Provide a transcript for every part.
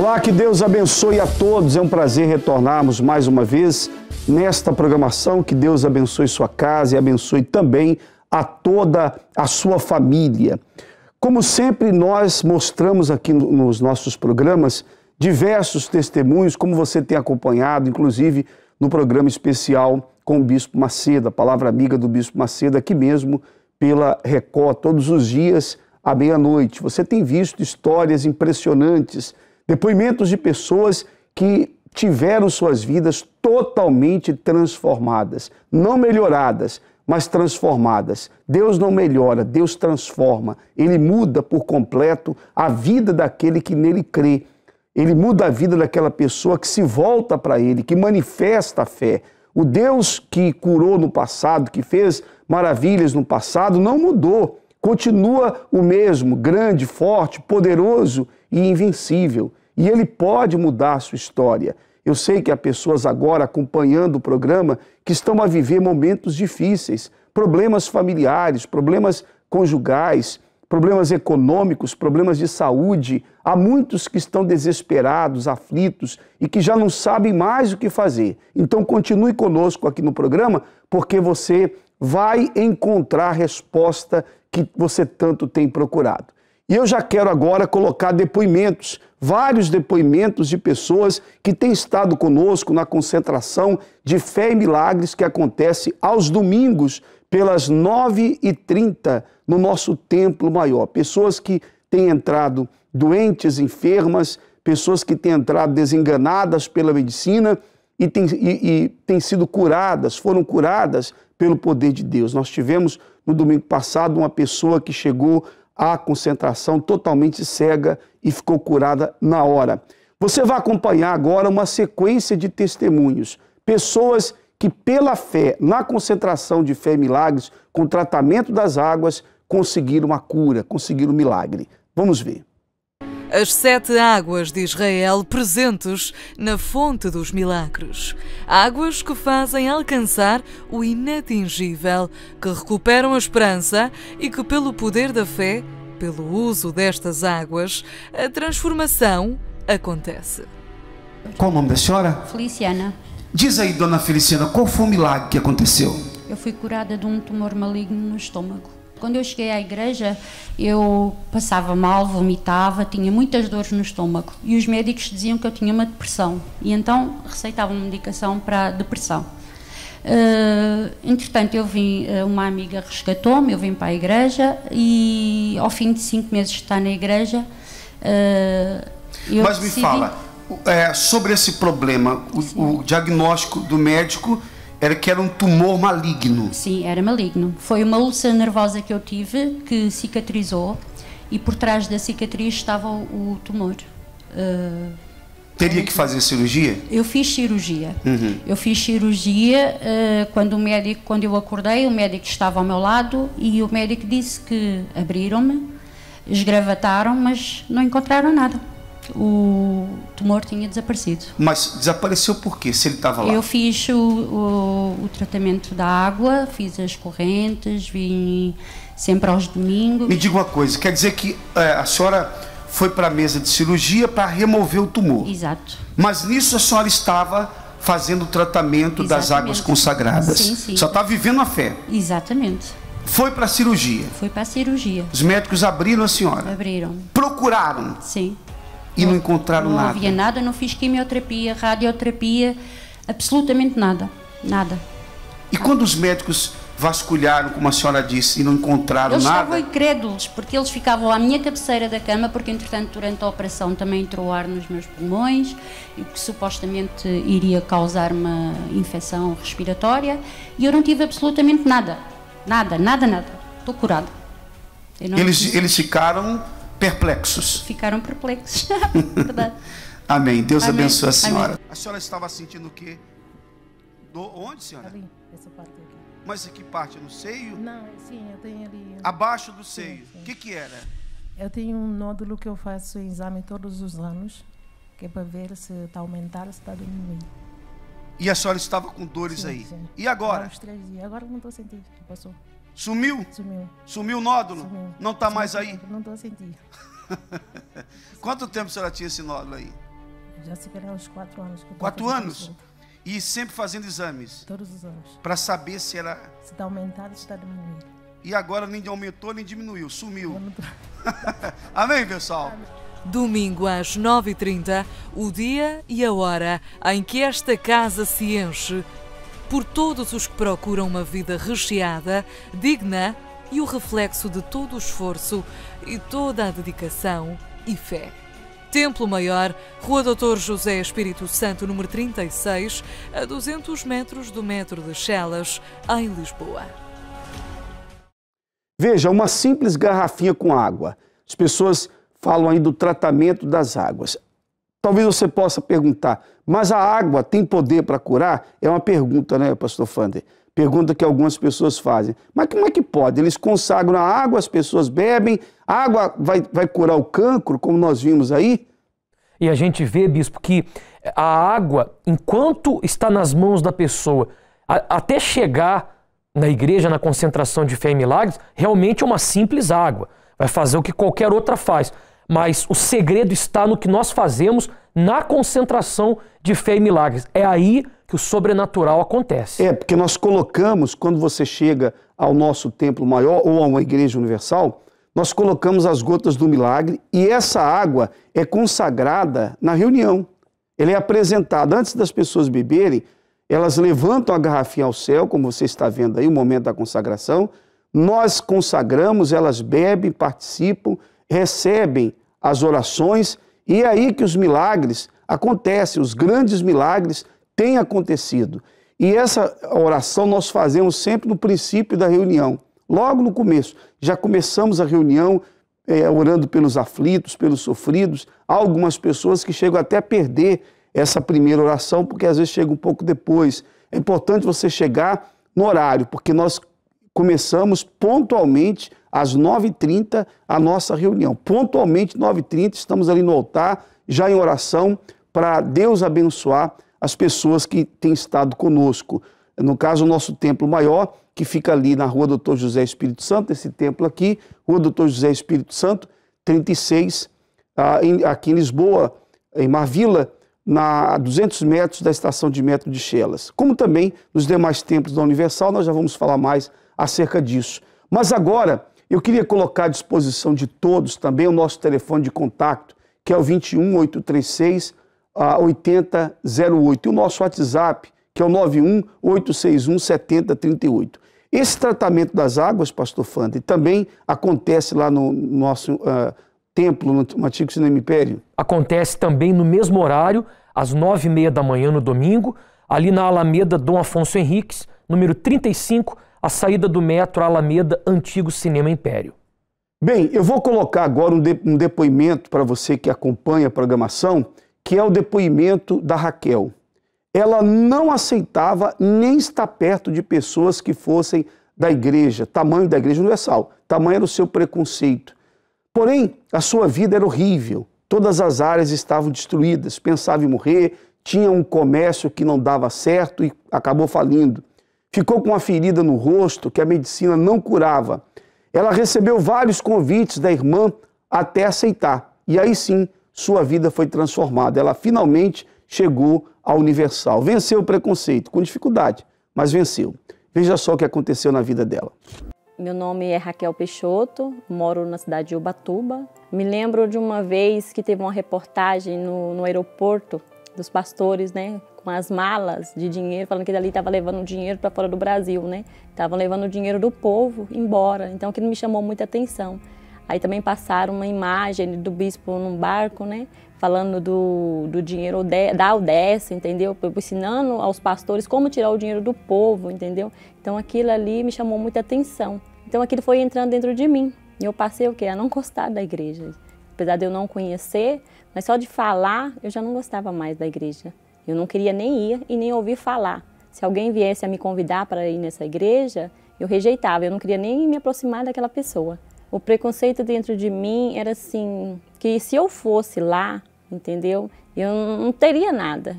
Olá, que Deus abençoe a todos. É um prazer retornarmos mais uma vez nesta programação. Que Deus abençoe sua casa e abençoe também a toda a sua família. Como sempre, nós mostramos aqui nos nossos programas diversos testemunhos, como você tem acompanhado, inclusive no programa especial com o Bispo Macedo, a palavra amiga do Bispo Macedo, aqui mesmo pela Record, todos os dias à meia-noite. Você tem visto histórias impressionantes, depoimentos de pessoas que tiveram suas vidas totalmente transformadas, não melhoradas, mas transformadas. Deus não melhora, Deus transforma. Ele muda por completo a vida daquele que nele crê. Ele muda a vida daquela pessoa que se volta para Ele, que manifesta a fé. O Deus que curou no passado, que fez maravilhas no passado, não mudou. Continua o mesmo, grande, forte, poderoso e invencível. E Ele pode mudar a sua história. Eu sei que há pessoas agora acompanhando o programa que estão a viver momentos difíceis, problemas familiares, problemas conjugais, problemas econômicos, problemas de saúde. Há muitos que estão desesperados, aflitos e que já não sabem mais o que fazer. Então continue conosco aqui no programa, porque você vai encontrar a resposta que você tanto tem procurado. E eu já quero agora colocar depoimentos, vários depoimentos de pessoas que têm estado conosco na concentração de fé e milagres que acontece aos domingos pelas 9h30 no nosso templo maior. Pessoas que têm entrado doentes, enfermas, pessoas que têm entrado desenganadas pela medicina e têm sido curadas, foram curadas pelo poder de Deus. Nós tivemos no domingo passado uma pessoa que chegou à concentração totalmente cega e ficou curada na hora. Você vai acompanhar agora uma sequência de testemunhos. Pessoas que pela fé, na concentração de fé e milagres, com tratamento das águas, conseguiram a cura, conseguiram o milagre. Vamos ver. As 7 águas de Israel presentes na fonte dos milagres. Águas que fazem alcançar o inatingível, que recuperam a esperança e que, pelo poder da fé, pelo uso destas águas, a transformação acontece. Qual o nome da senhora? Feliciana. Diz aí, dona Feliciana, qual foi o milagre que aconteceu? Eu fui curada de um tumor maligno no estômago. Quando eu cheguei à igreja, eu passava mal, vomitava, tinha muitas dores no estômago. E os médicos diziam que eu tinha uma depressão. E então receitavam medicação para a depressão. Entretanto, uma amiga resgatou-me, eu vim para a igreja e ao fim de 5 meses de estar na igreja, Mas me fala, sobre esse problema, o diagnóstico do médico era que era um tumor maligno. Sim, era maligno. Foi uma úlcera nervosa que eu tive, que cicatrizou, e por trás da cicatriz estava o tumor. Teria que fazer cirurgia? Eu fiz cirurgia. Eu fiz cirurgia quando eu acordei, o médico estava ao meu lado e o médico disse que abriram-me, esgravataram, mas não encontraram nada. O tumor tinha desaparecido. Mas desapareceu por quê, se ele estava lá? Eu fiz o tratamento da água, fiz as correntes, vim sempre aos domingos. Me diga uma coisa, quer dizer que a senhora foi para a mesa de cirurgia para remover o tumor? Exato. Mas nisso a senhora estava fazendo o tratamento das águas consagradas? Sim, sim. Só está vivendo a fé? Exatamente. Foi para a cirurgia? Foi para a cirurgia. Os médicos abriram a senhora? Abriram. Procuraram? Sim. E não encontraram nada? Não havia nada, não fiz quimioterapia, radioterapia, absolutamente nada. Nada. E quando os médicos vasculharam, como a senhora disse, e não encontraram nada? Eles estavam incrédulos, porque eles ficavam à minha cabeceira da cama, porque entretanto durante a operação também entrou ar nos meus pulmões, e que supostamente iria causar uma infecção respiratória, e eu não tive absolutamente nada. Nada. Estou curada. Eles ficaram perplexos. Ficaram perplexos. Verdade. Amém. Deus abençoe a senhora. Amém. A senhora estava sentindo o quê? Onde, senhora? Ali, essa parte aqui. Mas que parte? No seio? Não, sim, eu tenho ali. Abaixo do seio. O Sim. que era? Eu tenho um nódulo que eu faço exame todos os anos, que é para ver se está aumentando, se está diminuindo. E a senhora estava com dores Sim, aí? sim. E agora? Há uns 3 dias. Agora não estou sentindo. Passou. Sumiu? Sumiu. Sumiu o nódulo? Sumiu. Não está mais aí? Não estou a sentir. Quanto tempo a senhora tinha esse nódulo aí? Já se querem uns 4 anos. Que eu tô 4 fazendo anos? isso. E sempre fazendo exames? Todos os anos. Para saber se era... Se está aumentado, se está diminuindo. E agora nem aumentou, nem diminuiu, sumiu. Eu não tô... Amém, pessoal? Domingo às 9h30, o dia e a hora em que esta casa se enche por todos os que procuram uma vida recheada, digna e o reflexo de todo o esforço e toda a dedicação e fé. Templo Maior, Rua Dr. José Espírito Santo, número 36, a 200 metros do metro de Chelas, em Lisboa. Veja, uma simples garrafinha com água. As pessoas falam aí do tratamento das águas. Talvez você possa perguntar, mas a água tem poder para curar? É uma pergunta, né, pastor Fander? Pergunta que algumas pessoas fazem. Mas como é que pode? Eles consagram a água, as pessoas bebem, a água vai curar o cancro, como nós vimos aí? E a gente vê, bispo, que a água, enquanto está nas mãos da pessoa, até chegar na igreja, na concentração de fé e milagres, realmente é uma simples água. Vai fazer o que qualquer outra faz. Mas o segredo está no que nós fazemos na concentração de fé e milagres. É aí que o sobrenatural acontece. Porque nós colocamos, quando você chega ao nosso templo maior ou a uma igreja universal, nós colocamos as gotas do milagre e essa água é consagrada na reunião. Ela é apresentada antes das pessoas beberem, elas levantam a garrafinha ao céu, como você está vendo aí, o momento da consagração. Nós consagramos, elas bebem, participam, recebem as orações e é aí que os milagres acontecem, os grandes milagres têm acontecido. E essa oração nós fazemos sempre no princípio da reunião, logo no começo. Já começamos a reunião orando pelos aflitos, pelos sofridos. Há algumas pessoas que chegam até a perder essa primeira oração, porque às vezes chega um pouco depois. É importante você chegar no horário, porque nós começamos pontualmente às 9h30 a nossa reunião. Pontualmente, 9h30, estamos ali no altar, já em oração, para Deus abençoar as pessoas que têm estado conosco. No caso, o nosso templo maior, que fica ali na Rua Dr. José Espírito Santo, esse templo aqui, Rua Dr. José Espírito Santo, 36, aqui em Lisboa, em Marvila, a 200 metros da estação de metro de Chelas. Como também nos demais templos da Universal, nós já vamos falar mais acerca disso. Mas agora, eu queria colocar à disposição de todos também o nosso telefone de contato, que é o 21 836 8008, e o nosso WhatsApp, que é o 91 861 7038. Esse tratamento das águas, pastor Fander, também acontece lá no nosso templo, no Antigo Cinema Império? Acontece também no mesmo horário, às 9h30 da manhã no domingo, ali na Alameda Dom Afonso Henriques, número 35, a saída do metro Alameda Antigo Cinema Império. Bem, eu vou colocar agora um depoimento para você que acompanha a programação, que é o depoimento da Raquel. Ela não aceitava nem estar perto de pessoas que fossem da igreja, tamanho da Igreja Universal, tamanho era o seu preconceito. Porém, a sua vida era horrível, todas as áreas estavam destruídas, pensava em morrer, tinha um comércio que não dava certo e acabou falindo. Ficou com uma ferida no rosto que a medicina não curava. Ela recebeu vários convites da irmã até aceitar. E aí sim, sua vida foi transformada. Ela finalmente chegou à Universal. Venceu o preconceito, com dificuldade, mas venceu. Veja só o que aconteceu na vida dela. Meu nome é Raquel Peixoto, moro na cidade de Ubatuba. Me lembro de uma vez que teve uma reportagem no aeroporto dos pastores, né, com as malas de dinheiro, falando que dali estava levando dinheiro para fora do Brasil, né? Estavam levando o dinheiro do povo embora, então aquilo me chamou muita atenção. Aí também passaram uma imagem do bispo num barco, né, falando do dinheiro da Aldécia, entendeu? Ensinando aos pastores como tirar o dinheiro do povo, entendeu? Então aquilo ali me chamou muita atenção. Então aquilo foi entrando dentro de mim. E eu passei o quê? A não gostar da igreja. Apesar de eu não conhecer, mas só de falar, eu já não gostava mais da igreja. Eu não queria nem ir e nem ouvir falar. Se alguém viesse a me convidar para ir nessa igreja, eu rejeitava. Eu não queria nem me aproximar daquela pessoa. O preconceito dentro de mim era assim, que se eu fosse lá, entendeu? Eu não teria nada.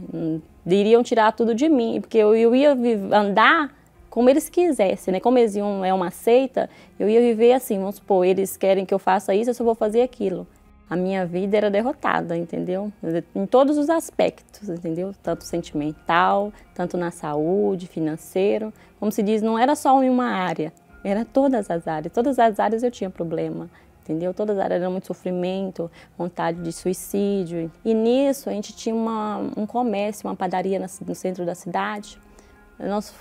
Iriam tirar tudo de mim, porque eu ia andar como eles quisessem, né? Como eles é uma seita, eu ia viver assim, vamos supor, eles querem que eu faça isso, eu só vou fazer aquilo. A minha vida era derrotada, entendeu? Em todos os aspectos, entendeu? Tanto sentimental, tanto na saúde, financeiro. Como se diz, não era só em uma área, era todas as áreas. Todas as áreas eu tinha problema, entendeu? Todas as áreas eram muito sofrimento, vontade de suicídio. E nisso a gente tinha um comércio, uma padaria no centro da cidade.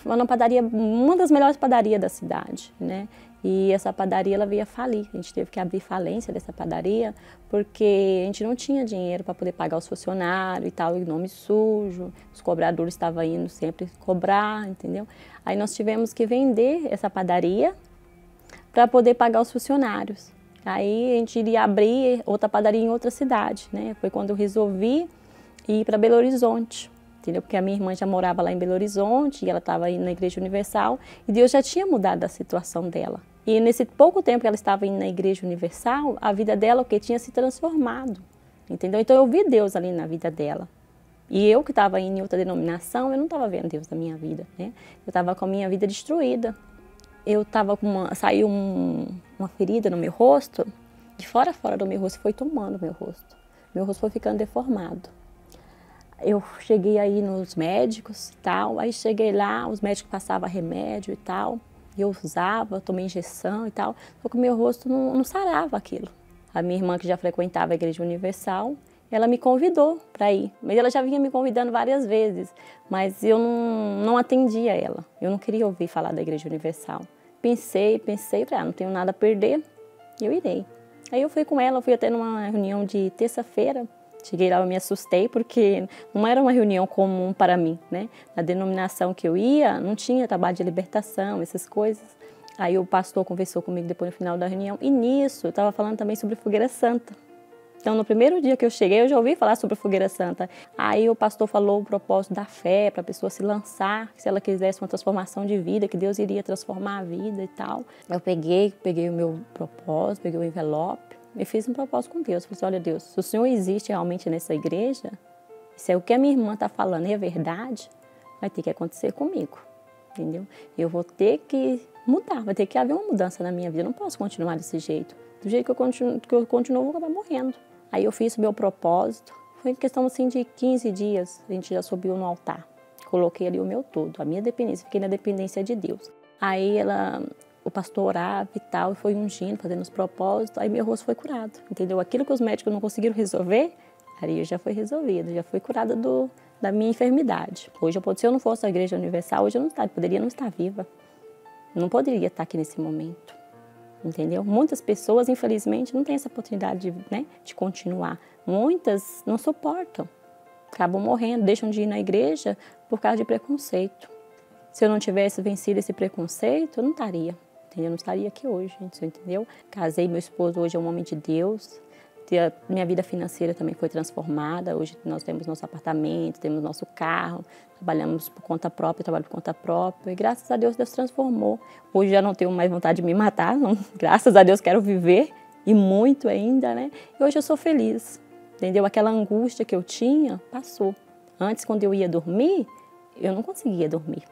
Uma padaria, uma das melhores padarias da cidade, né? E essa padaria ela veio a falir. A gente teve que abrir falência dessa padaria porque a gente não tinha dinheiro para poder pagar os funcionários e tal, e nome sujo. Os cobradores estavam indo sempre cobrar, entendeu? Aí nós tivemos que vender essa padaria para poder pagar os funcionários. Aí a gente iria abrir outra padaria em outra cidade, né? Foi quando eu resolvi ir para Belo Horizonte. Entendeu? Porque a minha irmã já morava lá em Belo Horizonte e ela estava indo na Igreja Universal e Deus já tinha mudado a situação dela. E nesse pouco tempo que ela estava indo na Igreja Universal, a vida dela o que tinha se transformado, entendeu? Então eu vi Deus ali na vida dela. E eu que estava indo em outra denominação, eu não estava vendo Deus na minha vida, né? Eu estava com a minha vida destruída. Eu estava com saiu uma ferida no meu rosto, de fora a fora do meu rosto, foi tomando meu rosto. Meu rosto foi ficando deformado. Eu cheguei aí nos médicos e tal, aí cheguei lá, os médicos passavam remédio e tal, e eu usava, tomei injeção e tal, só que o meu rosto não sarava aquilo. A minha irmã, que já frequentava a Igreja Universal, ela me convidou para ir, mas ela já vinha me convidando várias vezes, mas eu não atendia ela, eu não queria ouvir falar da Igreja Universal. Pensei, falei, não tenho nada a perder, eu irei. Aí eu fui com ela, fui até numa reunião de terça-feira. Cheguei lá, eu me assustei, porque não era uma reunião comum para mim, né? Na denominação que eu ia, não tinha trabalho de libertação, essas coisas. Aí o pastor conversou comigo depois no final da reunião, e nisso eu estava falando também sobre Fogueira Santa. Então, no primeiro dia que eu cheguei, eu já ouvi falar sobre Fogueira Santa. Aí o pastor falou o propósito da fé, para a pessoa se lançar, se ela quisesse uma transformação de vida, que Deus iria transformar a vida e tal. Eu peguei o meu propósito, peguei o envelope, e fiz um propósito com Deus. Falei assim, olha Deus, se o Senhor existe realmente nessa igreja, se é o que a minha irmã está falando é verdade, vai ter que acontecer comigo, entendeu? Eu vou ter que mudar, vai ter que haver uma mudança na minha vida. Eu não posso continuar desse jeito. Do jeito que eu continuo, eu vou acabar morrendo. Aí eu fiz o meu propósito. Foi em questão assim de 15 dias, a gente já subiu no altar. Coloquei ali o meu todo, a minha dependência, fiquei na dependência de Deus. Aí o pastor orava e tal, e foi ungindo, fazendo os propósitos, aí meu rosto foi curado, entendeu? Aquilo que os médicos não conseguiram resolver, aí já foi resolvido, já foi curada da minha enfermidade. Hoje, se eu não fosse à Igreja Universal, hoje eu poderia não estar viva, não poderia estar aqui nesse momento, entendeu? Muitas pessoas, infelizmente, não têm essa oportunidade de continuar. Muitas não suportam, acabam morrendo, deixam de ir na igreja por causa de preconceito. Se eu não tivesse vencido esse preconceito, eu não estaria. Eu não estaria aqui hoje, gente, entendeu? Casei, meu esposo hoje é um homem de Deus. Minha vida financeira também foi transformada. Hoje nós temos nosso apartamento, temos nosso carro, trabalhamos por conta própria, eu trabalho por conta própria. E graças a Deus, Deus transformou. Hoje já não tenho mais vontade de me matar, não. Graças a Deus quero viver, e muito ainda, né? E hoje eu sou feliz, entendeu? Aquela angústia que eu tinha, passou. Antes, quando eu ia dormir, eu não conseguia dormir.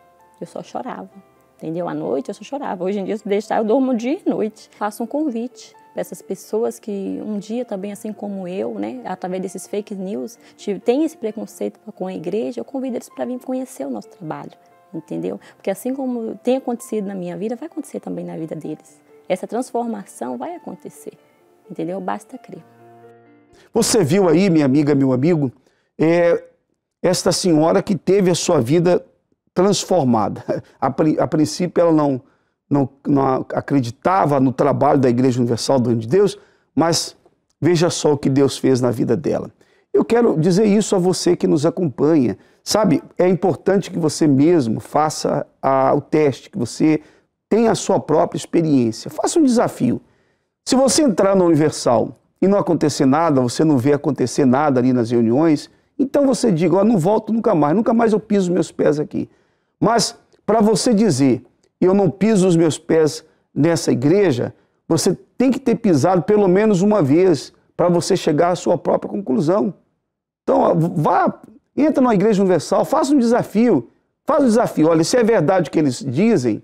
Eu só chorava. Entendeu? À noite eu só chorava. Hoje em dia, se deixar, eu durmo dia e noite. Faço um convite para essas pessoas que um dia também, assim como eu, né, através desses fake news, tem esse preconceito com a igreja, eu convido eles para vir conhecer o nosso trabalho, entendeu? Porque assim como tem acontecido na minha vida, vai acontecer também na vida deles. Essa transformação vai acontecer, entendeu? Basta crer. Você viu aí, minha amiga, meu amigo, esta senhora que teve a sua vida transformada. A princípio ela não acreditava no trabalho da Igreja Universal do Reino de Deus, mas veja só o que Deus fez na vida dela. Eu quero dizer isso a você que nos acompanha. Sabe, é importante que você mesmo faça o teste, que você tenha a sua própria experiência. Faça um desafio. Se você entrar no Universal e não acontecer nada, você não vê acontecer nada ali nas reuniões, então você diga, não volto nunca mais eu piso meus pés aqui. Mas para você dizer, eu não piso os meus pés nessa igreja, você tem que ter pisado pelo menos uma vez para você chegar à sua própria conclusão. Então, entra na Igreja Universal, faça um desafio. Faz um desafio. Olha, se é verdade o que eles dizem,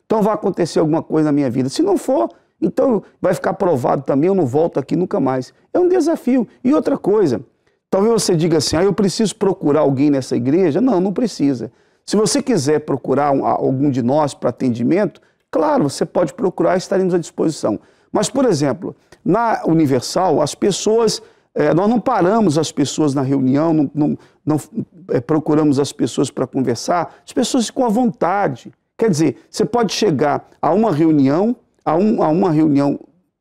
então vai acontecer alguma coisa na minha vida. Se não for, então vai ficar provado também, eu não volto aqui nunca mais. É um desafio. E outra coisa, talvez você diga assim, eu preciso procurar alguém nessa igreja. Não, não precisa. Se você quiser procurar algum de nós para atendimento, claro, você pode procurar, estaremos à disposição. Mas, por exemplo, na Universal, as pessoas, nós não paramos as pessoas na reunião, não procuramos as pessoas para conversar, as pessoas ficam à vontade. Quer dizer, você pode chegar a uma reunião,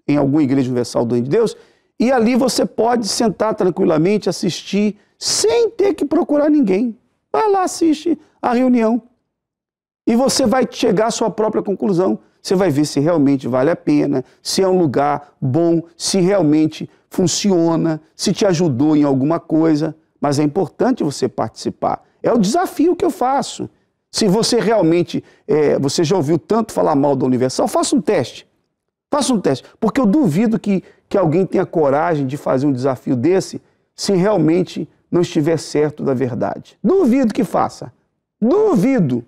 em alguma igreja universal do Reino de Deus, e ali você pode sentar tranquilamente, assistir, sem ter que procurar ninguém. Vai lá, assiste a reunião. E você vai chegar à sua própria conclusão. Você vai ver se realmente vale a pena, se é um lugar bom, se realmente funciona, se te ajudou em alguma coisa. Mas é importante você participar. É o desafio que eu faço. Se você realmente, você já ouviu tanto falar mal da Universal, faça um teste. Faça um teste. Porque eu duvido que alguém tenha coragem de fazer um desafio desse se realmente não estiver certo da verdade. Duvido que faça. Duvido.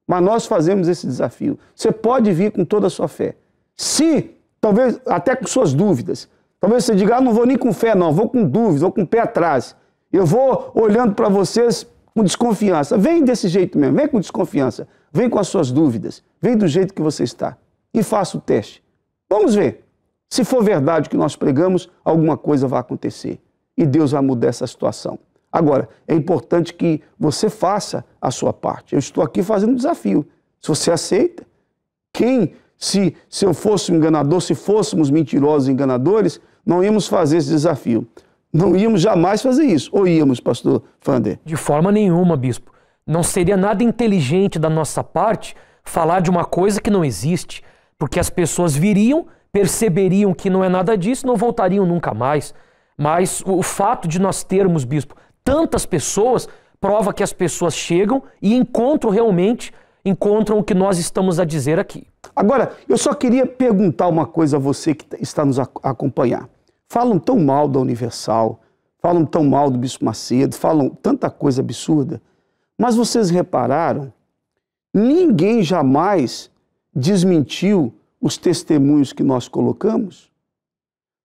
Mas nós fazemos esse desafio. Você pode vir com toda a sua fé. Se, talvez, até com suas dúvidas. Talvez você diga, não vou nem com fé não, vou com dúvidas, vou com o pé atrás. Eu vou olhando para vocês com desconfiança. Vem desse jeito mesmo, vem com desconfiança. Vem com as suas dúvidas. Vem do jeito que você está. E faça o teste. Vamos ver. Se for verdade o que nós pregamos, alguma coisa vai acontecer. E Deus vai mudar essa situação. Agora, é importante que você faça a sua parte. Eu estou aqui fazendo um desafio. Se você aceita, se eu fosse um enganador, se fôssemos mentirosos e enganadores, não íamos fazer esse desafio. Não íamos jamais fazer isso. Ou íamos, pastor Fander? De forma nenhuma, bispo. Não seria nada inteligente da nossa parte falar de uma coisa que não existe, porque as pessoas viriam, perceberiam que não é nada disso e não voltariam nunca mais. Mas o fato de nós termos, bispo, tantas pessoas, prova que as pessoas chegam e encontram o que nós estamos a dizer aqui. Agora, eu só queria perguntar uma coisa a você que está nos acompanhar. Falam tão mal da Universal, falam tão mal do Bispo Macedo, falam tanta coisa absurda, mas vocês repararam? Ninguém jamais desmentiu os testemunhos que nós colocamos?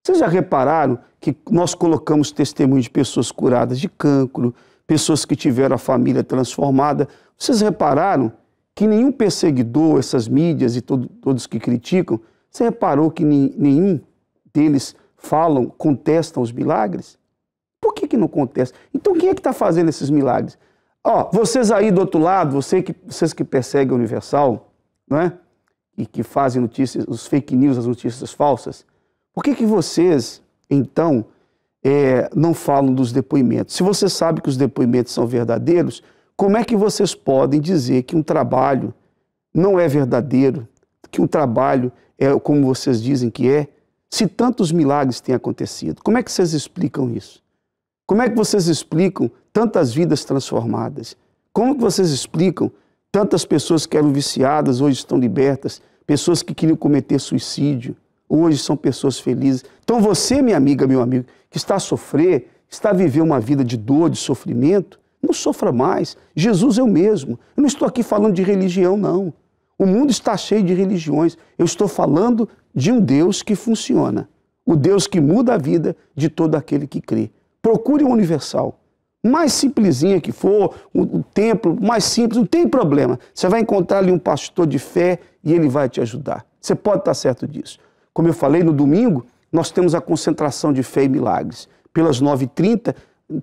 Vocês já repararam que nós colocamos testemunhos de pessoas curadas de cancro, pessoas que tiveram a família transformada? Vocês repararam que nenhum perseguidor, essas mídias e todos que criticam, você reparou que nenhum deles contestam os milagres? Por que não contestam? Então quem é que está fazendo esses milagres? Vocês aí do outro lado, vocês que perseguem a Universal, não é? E que fazem notícias, os fake news, as notícias falsas, por que vocês, então, não falam dos depoimentos? Se você sabe que os depoimentos são verdadeiros, como é que vocês podem dizer que um trabalho não é verdadeiro, que um trabalho é como vocês dizem que é, se tantos milagres têm acontecido? Como é que vocês explicam isso? Como é que vocês explicam tantas vidas transformadas? Como que vocês explicam tantas pessoas que eram viciadas, hoje estão libertas, pessoas que queriam cometer suicídio, hoje são pessoas felizes? Então você, minha amiga, meu amigo, que está a sofrer, está a viver uma vida de dor, de sofrimento, não sofra mais. Jesus é o mesmo. Eu não estou aqui falando de religião, não. O mundo está cheio de religiões. Eu estou falando de um Deus que funciona. O Deus que muda a vida de todo aquele que crê. Procure o Universal. Mais simplesinha que for, o templo mais simples, não tem problema. Você vai encontrar ali um pastor de fé e ele vai te ajudar. Você pode estar certo disso. Como eu falei, no domingo, nós temos a concentração de fé e milagres. Pelas 9h30,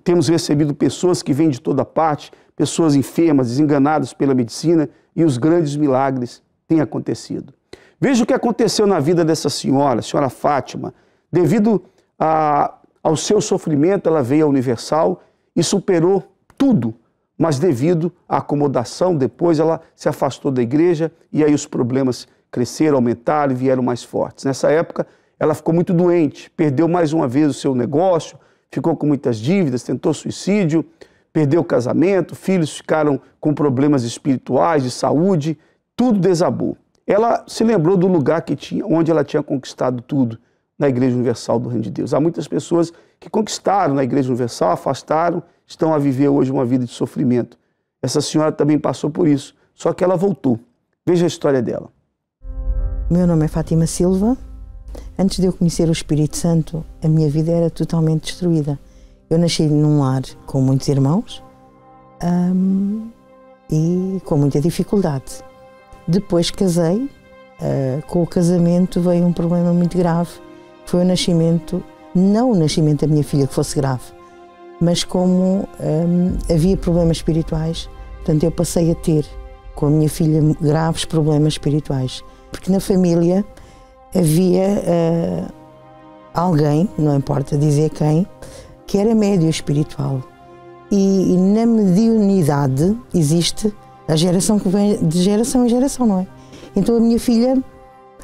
temos recebido pessoas que vêm de toda parte, pessoas enfermas, desenganadas pela medicina, e os grandes milagres têm acontecido. Veja o que aconteceu na vida dessa senhora, a senhora Fátima. Devido ao seu sofrimento, ela veio à Universal e superou tudo, mas devido à acomodação, depois ela se afastou da igreja e aí os problemas cresceram, aumentaram e vieram mais fortes. Nessa época, ela ficou muito doente, perdeu mais uma vez o seu negócio, ficou com muitas dívidas, tentou suicídio, perdeu o casamento, filhos ficaram com problemas espirituais, de saúde, tudo desabou. Ela se lembrou do lugar onde ela tinha conquistado tudo, na Igreja Universal do Reino de Deus. Há muitas pessoas que conquistaram na Igreja Universal, afastaram, estão a viver hoje uma vida de sofrimento. Essa senhora também passou por isso, só que ela voltou. Veja a história dela. Meu nome é Fátima Silva, antes de eu conhecer o Espírito Santo, a minha vida era totalmente destruída. Eu nasci num lar com muitos irmãos e com muita dificuldade. Depois casei, com o casamento veio um problema muito grave, foi o nascimento, não o nascimento da minha filha que fosse grave, mas como havia problemas espirituais, portanto eu passei a ter com a minha filha graves problemas espirituais, porque na família havia alguém, não importa dizer quem, que era médio espiritual. E na mediunidade existe a geração que vem de geração em geração, não é? Então a minha filha,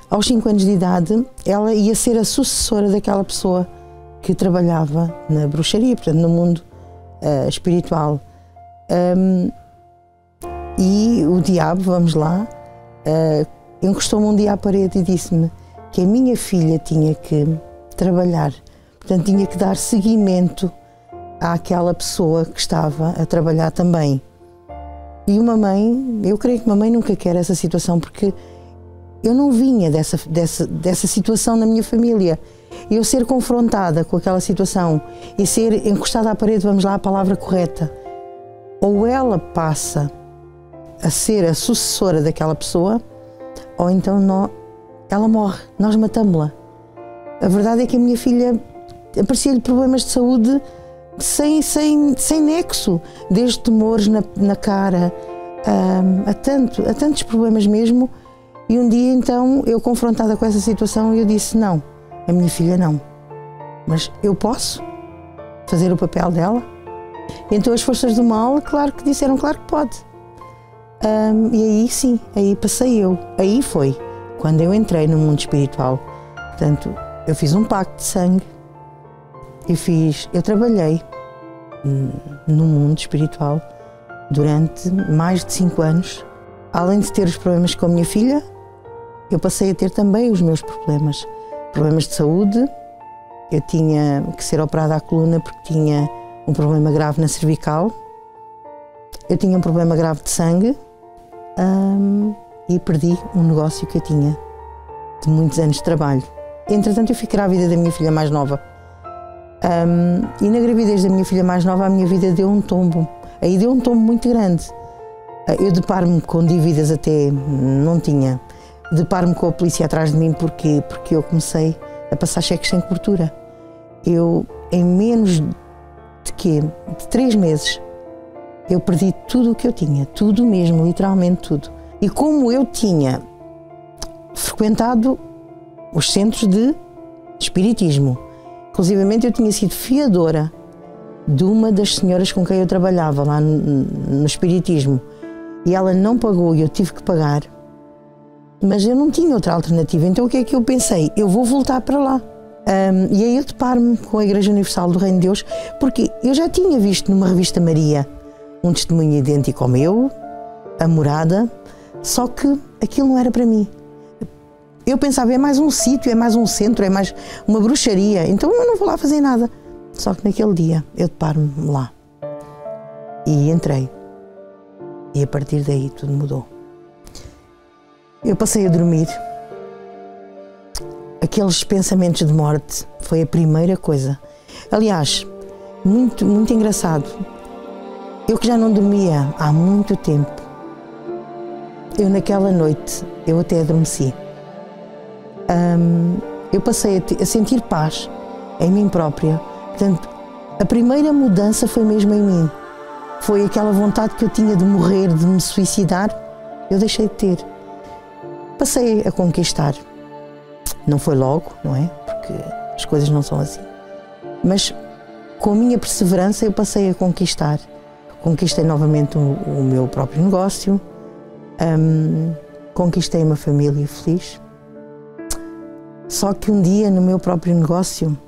aos 5 anos de idade, ela ia ser a sucessora daquela pessoa que trabalhava na bruxaria, portanto no mundo espiritual. E o diabo, vamos lá, encostou-me um dia à parede e disse-me que a minha filha tinha que trabalhar, portanto tinha que dar seguimento àquela pessoa que estava a trabalhar também. E uma mãe, eu creio que uma mãe nunca quer essa situação, porque eu não vinha dessa situação na minha família. Eu ser confrontada com aquela situação e ser encostada à parede, vamos lá, a palavra correta, ou ela passa a ser a sucessora daquela pessoa, ou então ela morre, nós matamos-la. A verdade é que a minha filha aparecia-lhe problemas de saúde sem nexo, desde tumores na cara, a tantos problemas mesmo. E um dia então, eu confrontada com essa situação, eu disse não, a minha filha não, mas eu posso fazer o papel dela? Então as forças do mal, claro que disseram, claro que pode. E aí sim, aí passei eu, aí foi quando eu entrei no mundo espiritual. Portanto, eu fiz um pacto de sangue eu trabalhei no mundo espiritual durante mais de 5 anos. Além de ter os problemas com a minha filha, eu passei a ter também os meus problemas de saúde. Eu tinha que ser operada à coluna porque tinha um problema grave na cervical. Eu tinha um problema grave de sangue e perdi um negócio que eu tinha de muitos anos de trabalho. Entretanto, eu fiquei grávida da minha filha mais nova. E na gravidez da minha filha mais nova, a minha vida deu um tombo. Aí deu um tombo muito grande. Eu deparo-me com dívidas até não tinha. Deparo-me com a polícia atrás de mim porque eu comecei a passar cheques sem cobertura. Eu, em menos de 3 meses, eu perdi tudo o que eu tinha. Tudo mesmo, literalmente tudo. E como eu tinha frequentado os centros de espiritismo, inclusivamente eu tinha sido fiadora de uma das senhoras com quem eu trabalhava lá no espiritismo, e ela não pagou e eu tive que pagar, mas eu não tinha outra alternativa. Então o que é que eu pensei? Eu vou voltar para lá. E aí eu deparo-me com a Igreja Universal do Reino de Deus, porque eu já tinha visto numa revista Maria um testemunho idêntico ao meu, a morada, só que aquilo não era para mim. Eu pensava, é mais um sítio, é mais um centro, é mais uma bruxaria, então eu não vou lá fazer nada. Só que naquele dia eu deparo-me lá e entrei. E a partir daí tudo mudou. Eu passei a dormir. Aqueles pensamentos de morte foi a primeira coisa. Aliás, muito, muito engraçado. Eu que já não dormia há muito tempo, eu naquela noite, eu até adormeci. Eu passei a sentir paz em mim própria. Portanto, a primeira mudança foi mesmo em mim. Foi aquela vontade que eu tinha de morrer, de me suicidar, eu deixei de ter. Passei a conquistar. Não foi logo, não é? Porque as coisas não são assim. Mas com a minha perseverança eu passei a conquistar. Conquistei novamente o meu próprio negócio, conquistei uma família feliz. Só que um dia no meu próprio negócio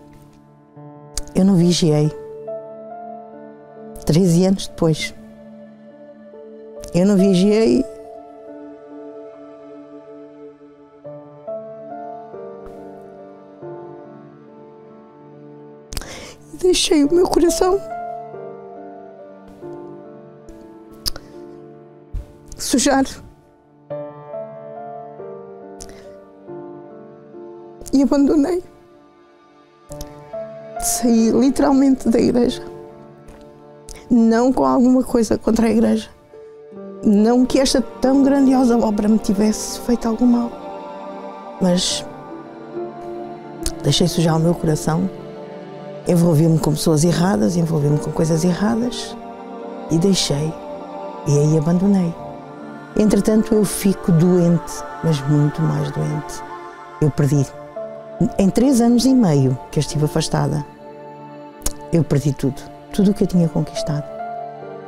eu não vigiei. 13 anos depois. Eu não vigiei. Deixei o meu coração sujar. E e abandonei. Saí literalmente da igreja. Não com alguma coisa contra a igreja. Não que esta tão grandiosa obra me tivesse feito algum mal. Mas deixei sujar o meu coração. Envolvi-me com pessoas erradas, envolvi-me com coisas erradas. E deixei. E aí abandonei. Entretanto, eu fico doente, mas muito mais doente. Eu perdi. Em 3 anos e meio que eu estive afastada, eu perdi tudo. Tudo o que eu tinha conquistado.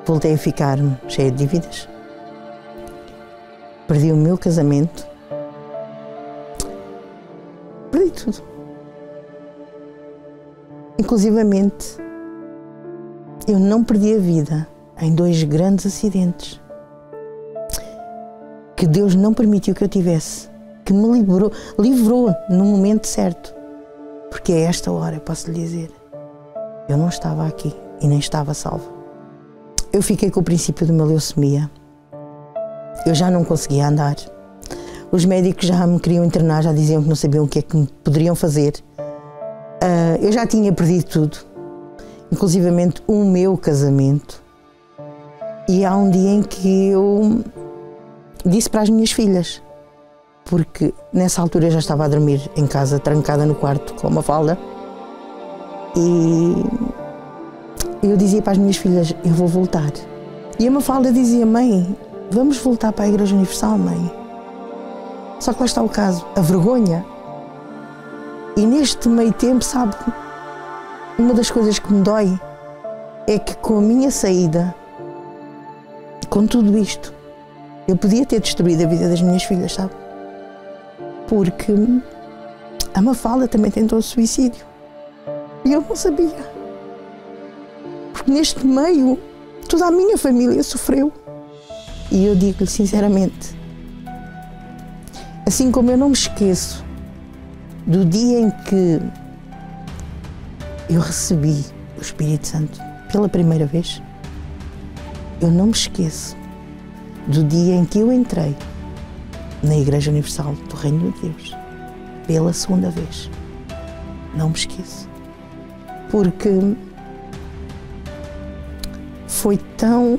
Voltei a ficar cheia de dívidas. Perdi o meu casamento. Perdi tudo. Inclusivamente, eu não perdi a vida em 2 grandes acidentes que Deus não permitiu que eu tivesse, que me livrou no momento certo. Porque a esta hora, eu posso lhe dizer, eu não estava aqui e nem estava salva. Eu fiquei com o princípio de uma leucemia. Eu já não conseguia andar. Os médicos já me queriam internar, já diziam que não sabiam o que é que me poderiam fazer. Eu já tinha perdido tudo, inclusivamente o meu casamento. E há um dia em que eu disse para as minhas filhas, porque nessa altura eu já estava a dormir em casa, trancada no quarto com uma falda, e eu dizia para as minhas filhas, eu vou voltar. E a Mafalda dizia, mãe, vamos voltar para a Igreja Universal, mãe. Só que lá está o caso, a vergonha. E neste meio tempo, sabe, uma das coisas que me dói é que com a minha saída, com tudo isto, eu podia ter destruído a vida das minhas filhas, sabe? Porque a Mafalda também tentou suicídio. E eu não sabia. Porque neste meio, toda a minha família sofreu. E eu digo-lhe sinceramente, assim como eu não me esqueço do dia em que eu recebi o Espírito Santo pela primeira vez, eu não me esqueço do dia em que eu entrei na Igreja Universal do Reino de Deus pela segunda vez. Não me esqueço. Porque foi tão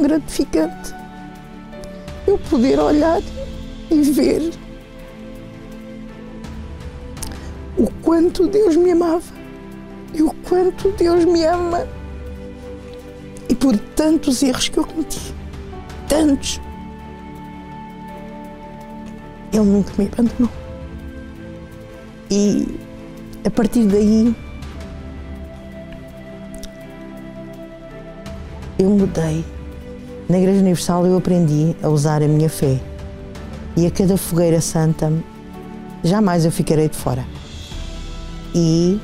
gratificante eu poder olhar e ver o quanto Deus me amava e o quanto Deus me ama, e por tantos erros que eu cometi, tantos, Ele nunca me abandonou. E a partir daí eu mudei. Na Igreja Universal eu aprendi a usar a minha fé, e a cada fogueira santa jamais eu ficarei de fora. E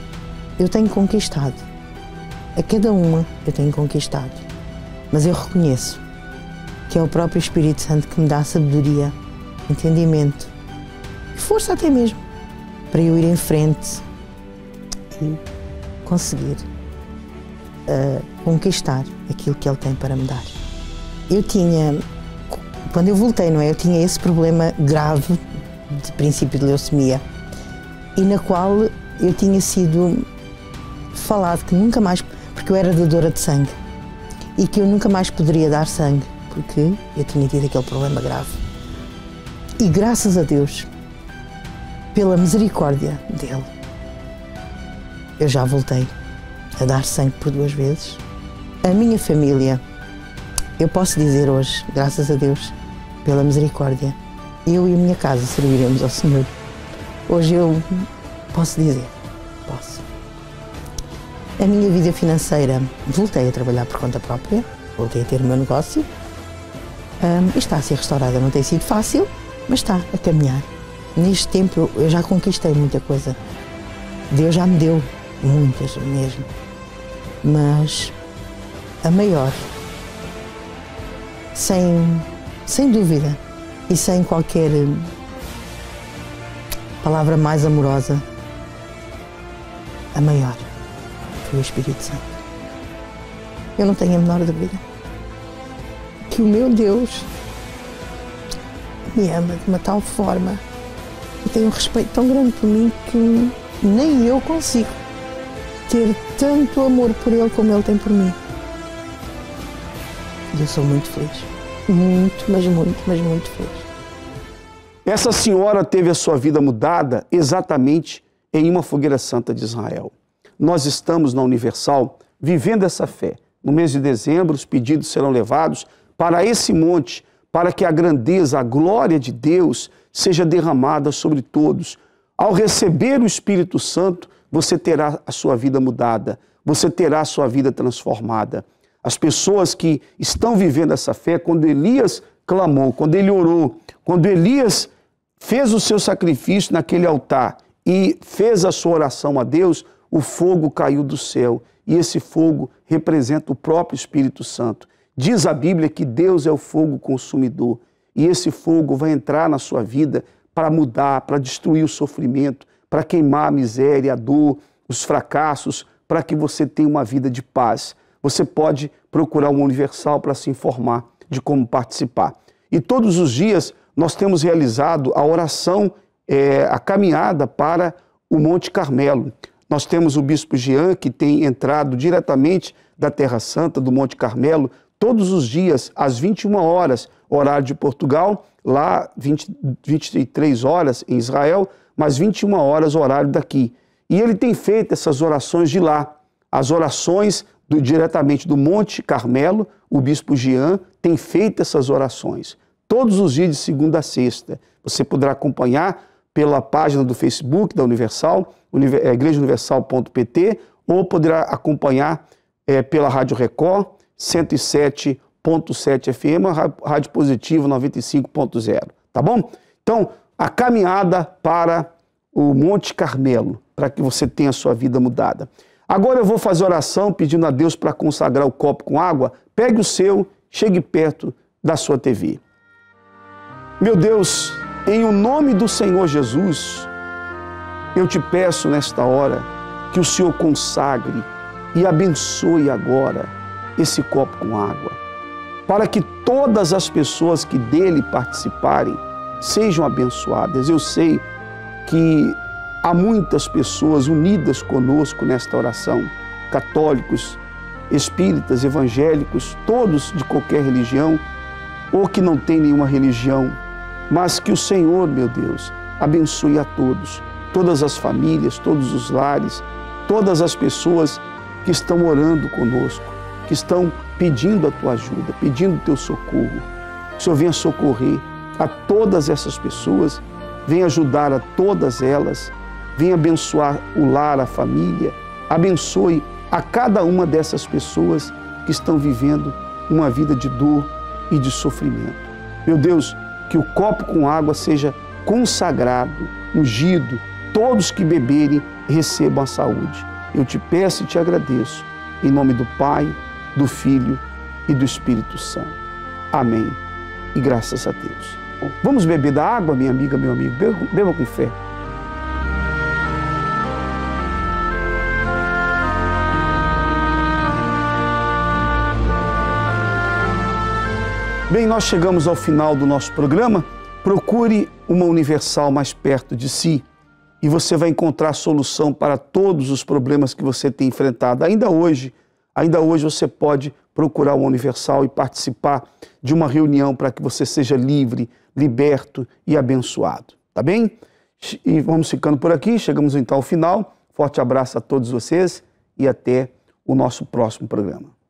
eu tenho conquistado, a cada uma eu tenho conquistado, mas eu reconheço que é o próprio Espírito Santo que me dá sabedoria, entendimento e força até mesmo para eu ir em frente e conseguir conquistar aquilo que Ele tem para me dar. Eu tinha, quando eu voltei, não é? Eu tinha esse problema grave de princípio de leucemia, e na qual eu tinha sido falado que nunca mais, porque eu era doadora de sangue, e que eu nunca mais poderia dar sangue, porque eu tinha tido aquele problema grave. E graças a Deus, pela misericórdia dele, eu já voltei a dar sangue por 2 vezes. A minha família, eu posso dizer hoje, graças a Deus, pela misericórdia, eu e a minha casa serviremos ao Senhor. Hoje eu posso dizer, posso. A minha vida financeira, voltei a trabalhar por conta própria, voltei a ter o meu negócio, está a ser restaurada, não tem sido fácil, mas está a caminhar. Neste tempo eu já conquistei muita coisa, Deus já me deu muitas mesmo, mas a maior, sem dúvida e sem qualquer palavra mais amorosa, a maior foi o Espírito Santo. Eu não tenho a menor dúvida que o meu Deus me ama de uma tal forma e tem um respeito tão grande por mim que nem eu consigo ter tanto amor por ele como ele tem por mim. E eu sou muito feliz. Muito, mas muito feliz. Essa senhora teve a sua vida mudada exatamente em uma fogueira santa de Israel. Nós estamos na Universal vivendo essa fé. No mês de dezembro, os pedidos serão levados para esse monte, para que a grandeza, a glória de Deus seja derramada sobre todos. Ao receber o Espírito Santo, você terá a sua vida mudada, você terá a sua vida transformada. As pessoas que estão vivendo essa fé, quando Elias clamou, quando ele orou, quando Elias fez o seu sacrifício naquele altar e fez a sua oração a Deus, o fogo caiu do céu. E esse fogo representa o próprio Espírito Santo. Diz a Bíblia que Deus é o fogo consumidor. E esse fogo vai entrar na sua vida para mudar, para destruir o sofrimento, para queimar a miséria, a dor, os fracassos, para que você tenha uma vida de paz. Você pode procurar uma Universal para se informar de como participar. E todos os dias nós temos realizado a oração, a caminhada para o Monte Carmelo. Nós temos o Bispo Jean, que tem entrado diretamente da Terra Santa, do Monte Carmelo, todos os dias, às 21 horas, horário de Portugal, lá 23 horas em Israel, mas 21 horas, horário daqui. E ele tem feito essas orações de lá, as orações diretamente do Monte Carmelo. O Bispo Jean tem feito essas orações, todos os dias de segunda a sexta. Você poderá acompanhar pela página do Facebook da Universal, igrejauniversal.pt, ou poderá acompanhar pela Rádio Record, 107.7 FM, Rádio Positivo 95.0, tá bom? Então, a caminhada para o Monte Carmelo, para que você tenha a sua vida mudada. Agora eu vou fazer oração pedindo a Deus para consagrar o copo com água. Pegue o seu, chegue perto da sua TV. Meu Deus, em o nome do Senhor Jesus, eu te peço nesta hora que o Senhor consagre e abençoe agora esse copo com água, para que todas as pessoas que dele participarem sejam abençoadas. Eu sei que há muitas pessoas unidas conosco nesta oração, católicos, espíritas, evangélicos, todos de qualquer religião, ou que não tem nenhuma religião, mas que o Senhor, meu Deus, abençoe a todos, todas as famílias, todos os lares, todas as pessoas que estão orando conosco, que estão pedindo a tua ajuda, pedindo o teu socorro. O Senhor venha socorrer a todas essas pessoas, venha ajudar a todas elas, venha abençoar o lar, a família, abençoe a cada uma dessas pessoas que estão vivendo uma vida de dor e de sofrimento. Meu Deus, que o copo com água seja consagrado, ungido, todos que beberem recebam a saúde. Eu te peço e te agradeço, em nome do Pai, do Filho e do Espírito Santo. Amém. E graças a Deus. Vamos beber da água, minha amiga, meu amigo? Beba com fé. Bem, nós chegamos ao final do nosso programa. Procure uma Universal mais perto de si e você vai encontrar solução para todos os problemas que você tem enfrentado. Ainda hoje você pode procurar uma Universal e participar de uma reunião para que você seja livre, liberto e abençoado. Tá bem? E vamos ficando por aqui, chegamos então ao final. Forte abraço a todos vocês e até o nosso próximo programa.